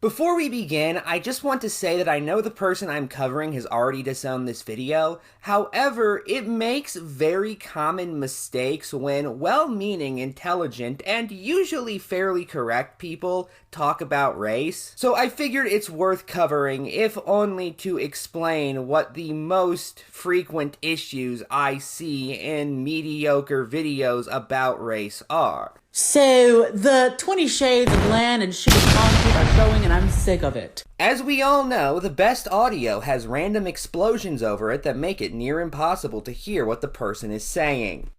Before we begin, I just want to say that I know the person I'm covering has already disowned this video. However, it makes very common mistakes when well-meaning, intelligent, and usually fairly correct people talk about race. So I figured it's worth covering, if only to explain what the most frequent issues I see in mediocre videos about race are. So, the 20 Shades of Land and shitty content are showing and I'm sick of it. As we all know, the best audio has random explosions over it that make it near impossible to hear what the person is saying.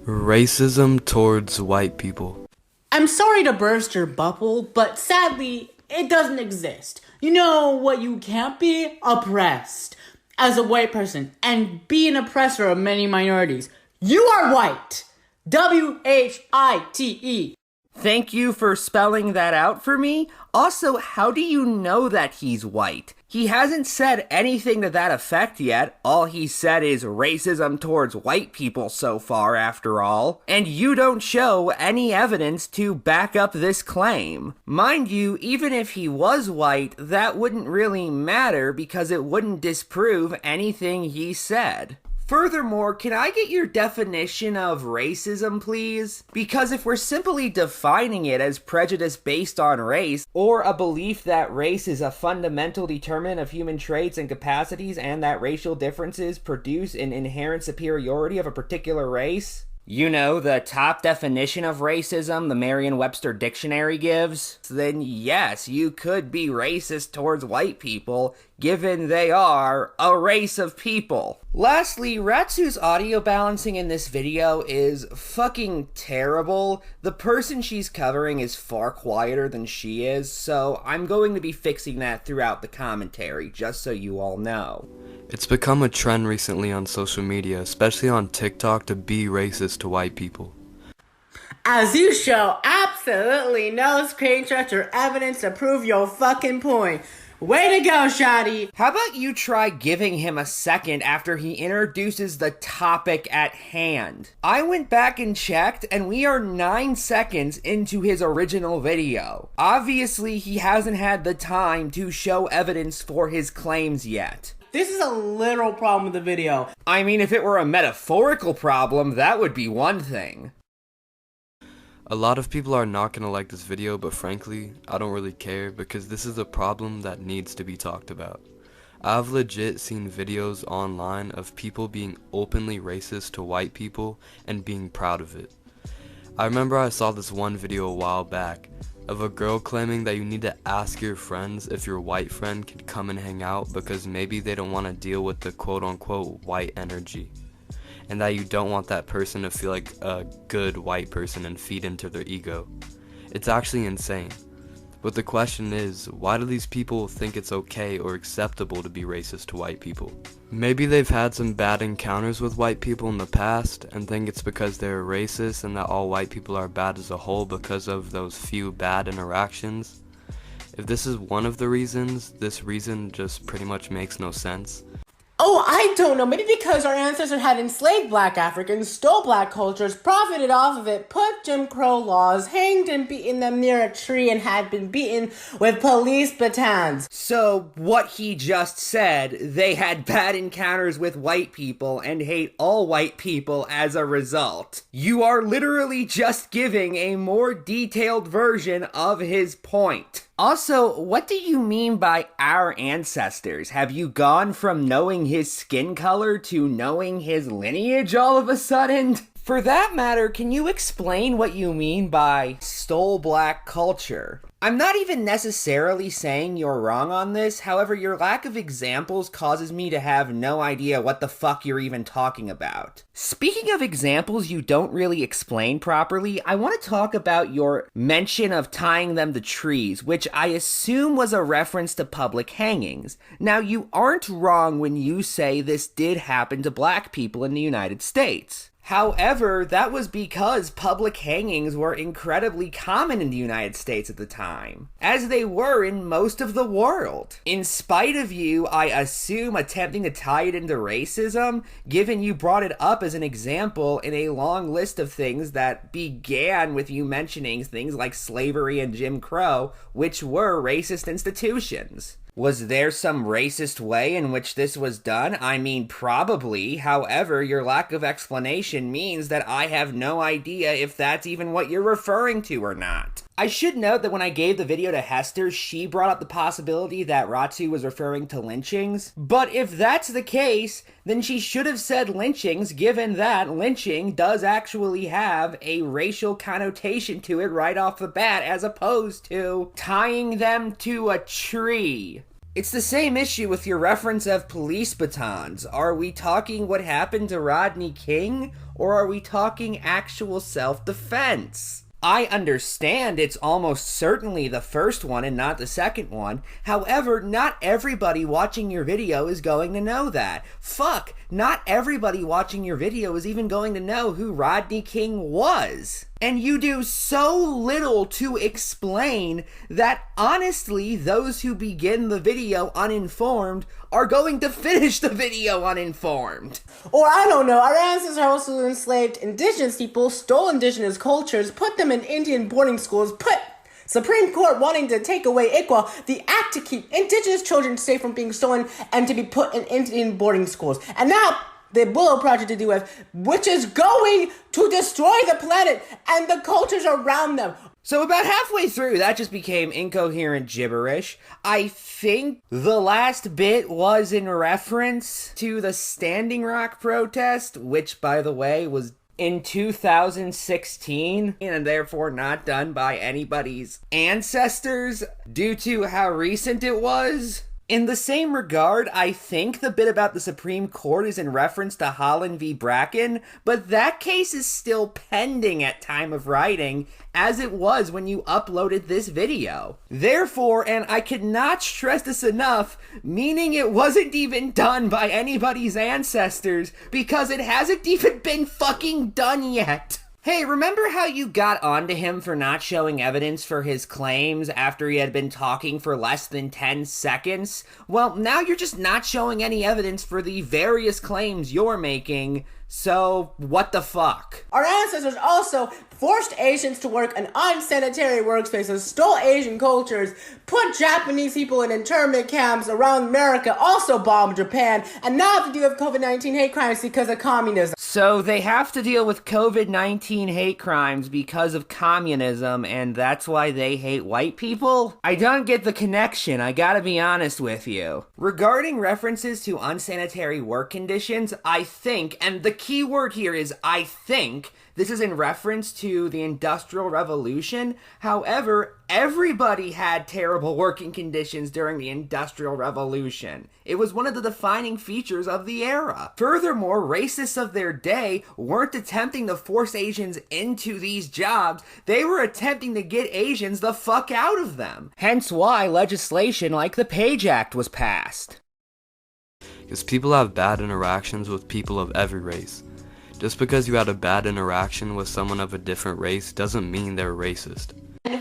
Racism towards white people. I'm sorry to burst your bubble, but sadly, it doesn't exist. You know what you can't be? Oppressed. As a white person, and be an oppressor of many minorities. You are white! W-H-I-T-E. Thank you for spelling that out for me. Also, how do you know that he's white? He hasn't said anything to that effect yet. All he said is racism towards white people so far, after all. And you don't show any evidence to back up this claim. Mind you, even if he was white, that wouldn't really matter because it wouldn't disprove anything he said. Furthermore, can I get your definition of racism, please? Because if we're simply defining it as prejudice based on race, or a belief that race is a fundamental determinant of human traits and capacities and that racial differences produce an inherent superiority of a particular race, you know, the top definition of racism the Merriam-Webster dictionary gives, then yes, you could be racist towards white people, given they are a race of people. Lastly, Ratsu's audio balancing in this video is fucking terrible. The person she's covering is far quieter than she is, so I'm going to be fixing that throughout the commentary, just so you all know. It's become a trend recently on social media, especially on TikTok, to be racist to white people. As you show absolutely no screenshots or evidence to prove your fucking point. Way to go, Shotty! How about you try giving him a second after he introduces the topic at hand? I went back and checked, and we are 9 seconds into his original video. Obviously, he hasn't had the time to show evidence for his claims yet. This is a literal problem with the video. I mean, if it were a metaphorical problem, that would be one thing. A lot of people are not gonna like this video, but frankly, I don't really care because this is a problem that needs to be talked about. I've legit seen videos online of people being openly racist to white people and being proud of it. I remember I saw this one video a while back of a girl claiming that you need to ask your friends if your white friend can come and hang out because maybe they don't want to deal with the quote-unquote white energy, and that you don't want that person to feel like a good white person and feed into their ego. It's actually insane. But the question is, why do these people think it's okay or acceptable to be racist to white people? Maybe they've had some bad encounters with white people in the past and think it's because they're racist and that all white people are bad as a whole because of those few bad interactions. If this is one of the reasons, this reason just pretty much makes no sense. Oh, I don't know. Maybe because our ancestors had enslaved black Africans, stole black cultures, profited off of it, put Jim Crow laws, hanged and beaten them near a tree, and had been beaten with police batons. So, what he just said, they had bad encounters with white people and hate all white people as a result. You are literally just giving a more detailed version of his point. Also, what do you mean by our ancestors? Have you gone from knowing his skin color to knowing his lineage all of a sudden? For that matter, can you explain what you mean by stole black culture? I'm not even necessarily saying you're wrong on this, however, your lack of examples causes me to have no idea what the fuck you're even talking about. Speaking of examples you don't really explain properly, I want to talk about your mention of tying them to trees, which I assume was a reference to public hangings. Now, you aren't wrong when you say this did happen to black people in the United States. However, that was because public hangings were incredibly common in the United States at the time, as they were in most of the world. In spite of you, I assume, attempting to tie it into racism, given you brought it up as an example in a long list of things that began with you mentioning things like slavery and Jim Crow, which were racist institutions. Was there some racist way in which this was done? I mean, probably. However, your lack of explanation means that I have no idea if that's even what you're referring to or not. I should note that when I gave the video to Hester, she brought up the possibility that Ratu was referring to lynchings. But if that's the case, then she should have said lynchings, given that lynching does actually have a racial connotation to it right off the bat, as opposed to tying them to a tree. It's the same issue with your reference of police batons. Are we talking what happened to Rodney King, or are we talking actual self-defense? I understand it's almost certainly the first one and not the second one. However, not everybody watching your video is going to know that. Fuck, not everybody watching your video is even going to know who Rodney King was. And you do so little to explain that honestly, those who begin the video uninformed are going to finish the video uninformed. Or I don't know, our ancestors also enslaved indigenous people, stole indigenous cultures, put them in Indian boarding schools, put Supreme Court wanting to take away ICWA, the act to keep indigenous children safe from being stolen and to be put in Indian boarding schools. And now the Willow Project to do with, which is going to destroy the planet and the cultures around them. So about halfway through, that just became incoherent gibberish. I think the last bit was in reference to the Standing Rock protest, which, by the way, was in 2016, and therefore not done by anybody's ancestors due to how recent it was. In the same regard, I think the bit about the Supreme Court is in reference to Holland v. Bracken, but that case is still pending at time of writing, as it was when you uploaded this video. Therefore, and I could not stress this enough, meaning it wasn't even done by anybody's ancestors, because it hasn't even been fucking done yet. Hey, remember how you got onto him for not showing evidence for his claims after he had been talking for less than 10 seconds? Well, now you're just not showing any evidence for the various claims you're making, so what the fuck? Our ancestors also forced Asians to work in unsanitary workspaces, stole Asian cultures, put Japanese people in internment camps around America, also bombed Japan, and now have to deal with COVID-19 hate crimes because of communism. So they have to deal with COVID-19 hate crimes because of communism, and that's why they hate white people? I don't get the connection, I gotta be honest with you. Regarding references to unsanitary work conditions, I think, and the key word here is I think, this is in reference to the Industrial Revolution. However, everybody had terrible working conditions during the Industrial Revolution. It was one of the defining features of the era. Furthermore, racists of their day weren't attempting to force Asians into these jobs, they were attempting to get Asians the fuck out of them. Hence why legislation like the Page Act was passed. Because people have bad interactions with people of every race. Just because you had a bad interaction with someone of a different race doesn't mean they're racist.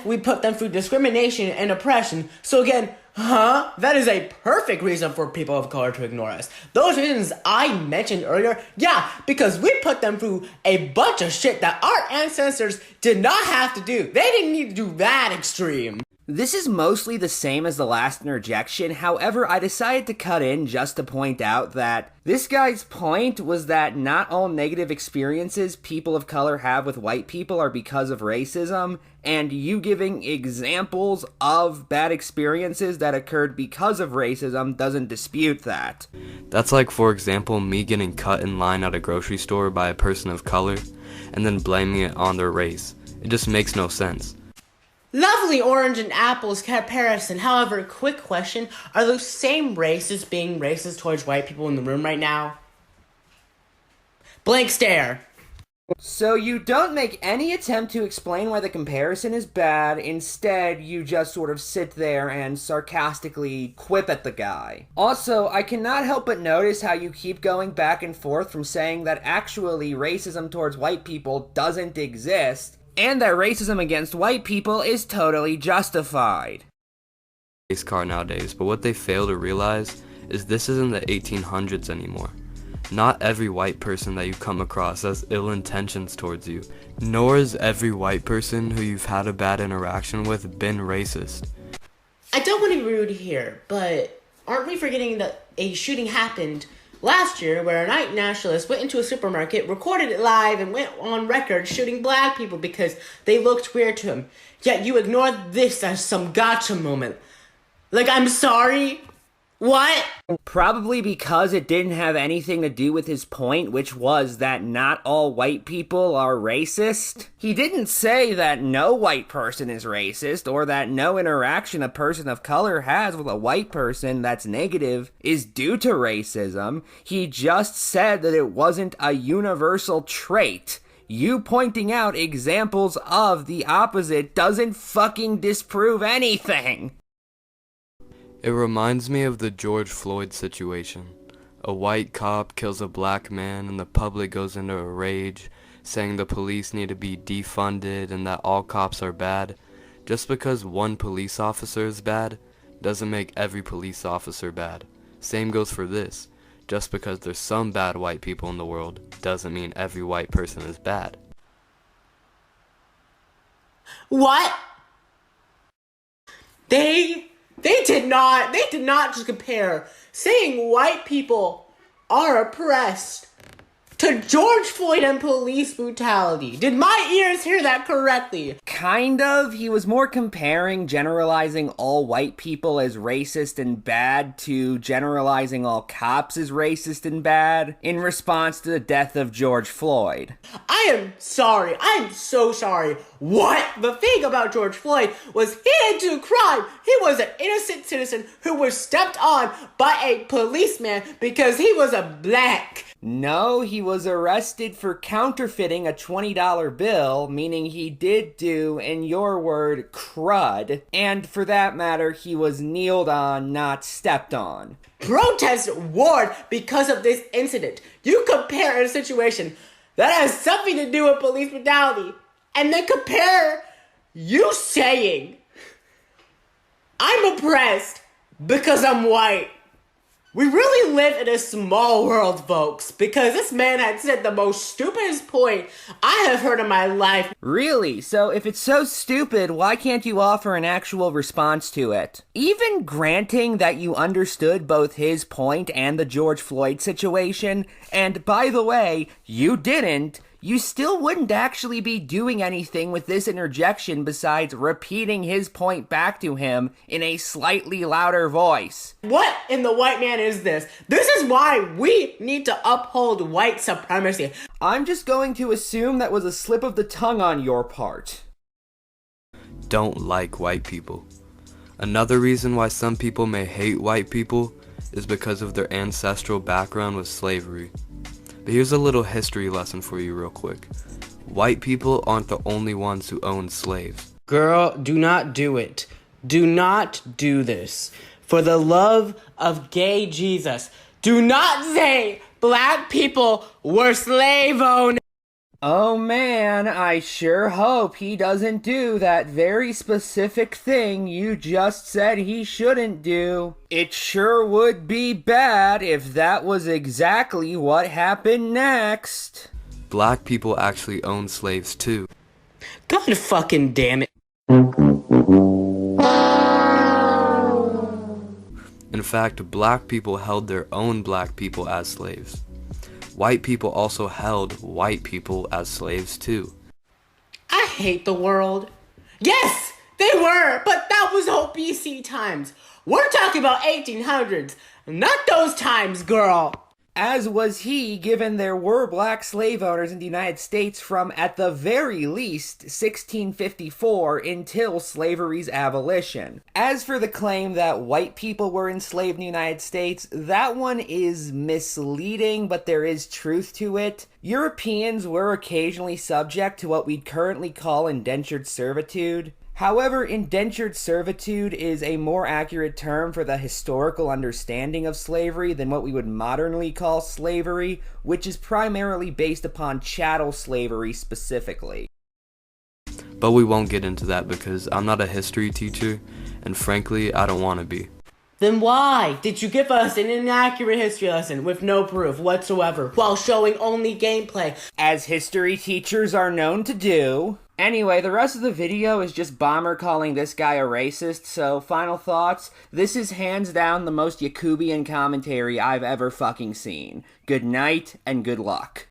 We put them through discrimination and oppression, so again, that is a perfect reason for people of color to ignore us. Those reasons I mentioned earlier, yeah, because we put them through a bunch of shit that our ancestors did not have to do. They didn't need to do that extreme. This is mostly the same as the last interjection, however, I decided to cut in just to point out that this guy's point was that not all negative experiences people of color have with white people are because of racism, and you giving examples of bad experiences that occurred because of racism doesn't dispute that. That's like, for example, me getting cut in line at a grocery store by a person of color, and then blaming it on their race. It just makes no sense. Lovely orange and apples comparison. However, quick question. Are those same races being racist towards white people in the room right now? Blank stare. So you don't make any attempt to explain why the comparison is bad. Instead, you just sort of sit there and sarcastically quip at the guy. Also, I cannot help but notice how you keep going back and forth from saying that actually racism towards white people doesn't exist, and that racism against white people is totally justified. Race car nowadays, but what they fail to realize is this isn't the 1800s anymore. Not every white person that you come across has ill intentions towards you, nor is every white person who you've had a bad interaction with been racist. I don't want to be rude here, but aren't we forgetting that a shooting happened last year where a white nationalist went into a supermarket, recorded it live, and went on record shooting black people because they looked weird to him. Yet you ignored this as some gotcha moment. Like, I'm sorry? What? Probably because it didn't have anything to do with his point, which was that not all white people are racist. He didn't say that no white person is racist, or that no interaction a person of color has with a white person that's negative is due to racism. He just said that it wasn't a universal trait. You pointing out examples of the opposite doesn't fucking disprove anything. It reminds me of the George Floyd situation. A white cop kills a black man and the public goes into a rage, saying the police need to be defunded and that all cops are bad. Just because one police officer is bad doesn't make every police officer bad. Same goes for this. Just because there's some bad white people in the world doesn't mean every white person is bad. What? They did not just compare saying white people are oppressed to George Floyd and police brutality. Did my ears hear that correctly? Kind of. He was more comparing generalizing all white people as racist and bad to generalizing all cops as racist and bad in response to the death of George Floyd. I am sorry. I am so sorry. What? The thing about George Floyd was he didn't do a crime. He was an innocent citizen who was stepped on by a policeman because he was a black. No, he was arrested for counterfeiting a $20 bill, meaning he did do, in your word, crud. And for that matter, he was kneeled on, not stepped on. Protests warred because of this incident. You compare a situation that has something to do with police brutality, and then compare you saying, I'm oppressed because I'm white. We really live in a small world, folks, because this man had said the most stupidest point I have heard in my life. Really? So if it's so stupid, why can't you offer an actual response to it? Even granting that you understood both his point and the George Floyd situation, and by the way, you didn't, you still wouldn't actually be doing anything with this interjection besides repeating his point back to him in a slightly louder voice. What in the white man is this? This is why we need to uphold white supremacy. I'm just going to assume that was a slip of the tongue on your part. Don't like white people. Another reason why some people may hate white people is because of their ancestral background with slavery. But here's a little history lesson for you real quick. White people aren't the only ones who owned slaves. Girl, do not do it. Do not do this. For the love of gay Jesus, do not say black people were slave owners. Oh man, I sure hope he doesn't do that very specific thing you just said he shouldn't do. It sure would be bad if that was exactly what happened next. Black people actually owned slaves too. God fucking damn it. In fact, black people held their own black people as slaves. White people also held white people as slaves too. I hate the world. Yes, they were, but that was all BC times. We're talking about 1800s, not those times, girl. as was he, given there were black slave owners in the United States from, at the very least, 1654 until slavery's abolition. As for the claim that white people were enslaved in the United States, that one is misleading, but there is truth to it. Europeans were occasionally subject to what we'd currently call indentured servitude. However, indentured servitude is a more accurate term for the historical understanding of slavery than what we would modernly call slavery, which is primarily based upon chattel slavery specifically. But we won't get into that because I'm not a history teacher, and frankly, I don't want to be. Then why did you give us an inaccurate history lesson with no proof whatsoever while showing only gameplay? As history teachers are known to do. Anyway, the rest of the video is just Bomber calling this guy a racist, so final thoughts. This is hands down the most Yakubian commentary I've ever fucking seen. Good night and good luck.